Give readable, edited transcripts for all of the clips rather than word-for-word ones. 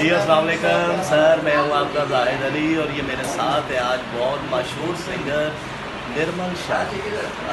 जी अस्सलाम वालेकुम सर, मैं हूँ आपका जाहिद अली और ये मेरे साथ है आज बहुत मशहूर सिंगर निर्मल शाह।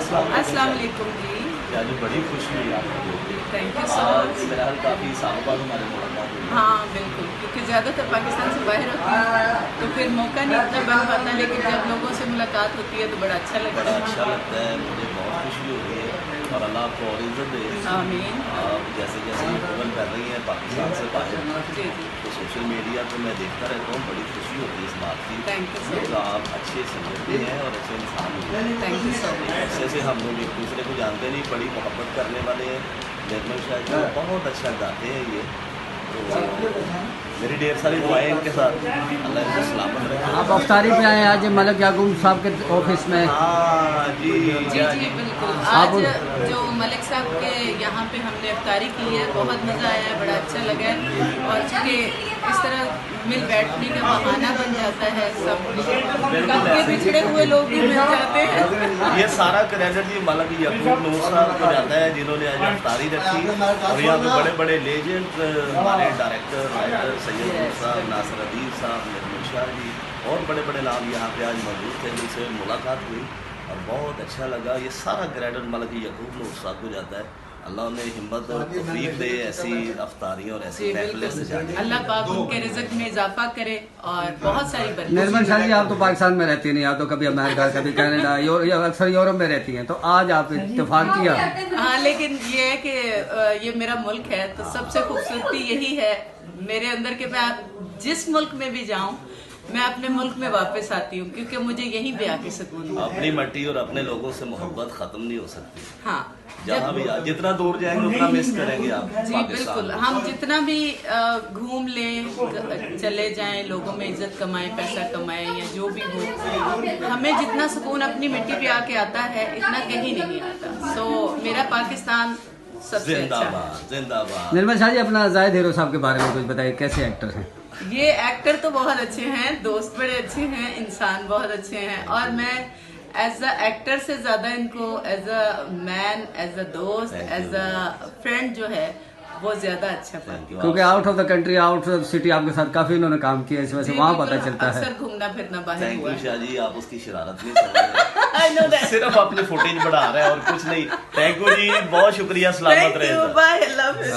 अस्सलाम वालेकुम जी। यानी बड़ी खुशी हुई आपको देख के। थैंक यू सो आज मच। मेरा हाल काफ़ी सालों बाद हमारे मुलाकात हुई है। हाँ बिल्कुल, क्योंकि ज़्यादातर पाकिस्तान से बाहर होती है तो फिर मौका नहीं इतना बन पाता, लेकिन जब लोगों से मुलाकात होती है तो बड़ा अच्छा लगता बड़ा है। अच्छा लगता है, मुझे बहुत खुशी हो रही है और अल्लाह आपको और इज़्ज़त दे। आमीन। आप जैसे जैसे मूवमेंट कर रही हैं पाकिस्तान से बाहर, जी जी, तो सोशल मीडिया पे मैं देखता रहता हूँ, बड़ी खुशी होती है इस बात की थैंक यू सो कि आप अच्छे सिंगर भी हैं और अच्छे इंसान भी हैं। Much. Thank you so much. ऐसे से हम लोग एक दूसरे को जानते नहीं, बड़ी मोहब्बत करने वाले हैं। निर्मल शाह जी बहुत अच्छा गाते हैं ये, तो मेरी ढेर सारी दुआएं इनके साथ, अल्लाह इनको सलामत रखे। आप अफ्तारी पे आए आज मलिक याकूब साहब के ऑफिस में। हाँ जी जी जी बिल्कुल, आप आज जो मलिक साहब के यहाँ पे हमने अफ्तारी की है, बहुत मज़ा आया है, बड़ा अच्छा लगा है। और चूँकि इस तरह मिल बैठने का बहाना बन जाता है, सब कम के पिछड़े हुए लोग भी मिल जाते हैं। ये सारा क्रेडिट जी मलिक याकूब नूर साहब को जाता है, जिन्होंने आज अफ्तारी रखी और यहाँ पे बड़े बड़े लेजेंड हमारे डायरेक्टर राइटर सैयद नूर साहब, नासिर अदीब साहब, निर्मल शाह जी और बड़े बड़े नाम यहाँ पे आज मौजूद थे, जिनसे मुलाकात हुई और बहुत अच्छा लगा। ये सारा क्रेडिट मलिक याकूब नूर साहब को जाता है। अल्लाह उन्हें हिम्मत और तौफीक दे ऐसी अफ्तारी और ऐसी जी महफिलें बिल्कुल, सजाने की। अल्लाह पाक उनके रिज़्क में इजाफा करे और बहुत सारी बरकत। निर्मल शाह जी, आप तो पाकिस्तान में रहती नहीं, आप तो कभी अमेरिका कभी कनाडा या अक्सर यूरोप में रहती हैं, तो आज आप इत्तेफाक किया। हाँ, लेकिन ये है कि ये मेरा मुल्क है तो सबसे खूबसूरती यही है मेरे अंदर के मैं जिस मुल्क में भी जाऊं मैं अपने मुल्क में वापस आती हूँ, क्योंकि मुझे यहीं पे आके सुकून मिलता है। अपनी मट्टी और अपने लोगों से मोहब्बत खत्म नहीं हो सकती। हाँ जहाँ भी जितना दूर जाएंगे उतना मिस करेंगे आप जी पाकिस्तान बिल्कुल, को। हम जितना भी घूम लें, चले जाएं, लोगों में इज्जत कमाएं, पैसा कमाएं या जो भी हो, हमें जितना सुकून अपनी मिट्टी पे आके आता है इतना कहीं नहीं आता। सो मेरा पाकिस्तान सबसे अच्छा है। जिंदाबाद जिंदाबाद। निर्मल शाह जी, अपना जाहिद हीरो साहब के बारे में कुछ बताइए, कैसे एक्टर हैं? ये एक्टर तो बहुत अच्छे हैं, दोस्त बड़े अच्छे हैं, इंसान बहुत अच्छे हैं, और मैं एज अ एक्टर से ज्यादा इनको as a man, as a दोस्त, एज अ फ्रेंड जो है वो ज्यादा अच्छा पाती हूँ। क्योंकि out of the country, out of city आपके साथ काफी उन्होंने काम किया, इस वजह से जी, वहाँ बिल्कुल, पता चलता है। अक्सर घूमना फिरना बाहर थैंक हुआ यू है। शाह जी, आप उसकी शरारत नहीं समझ रहे। I know that. सिर्फ अपने फुटेज बढ़ा रहे हैं और कुछ नहीं। थैंक यू जी, बहुत शुक्रिया, सलामत Thank रहे। you, bye, I love you.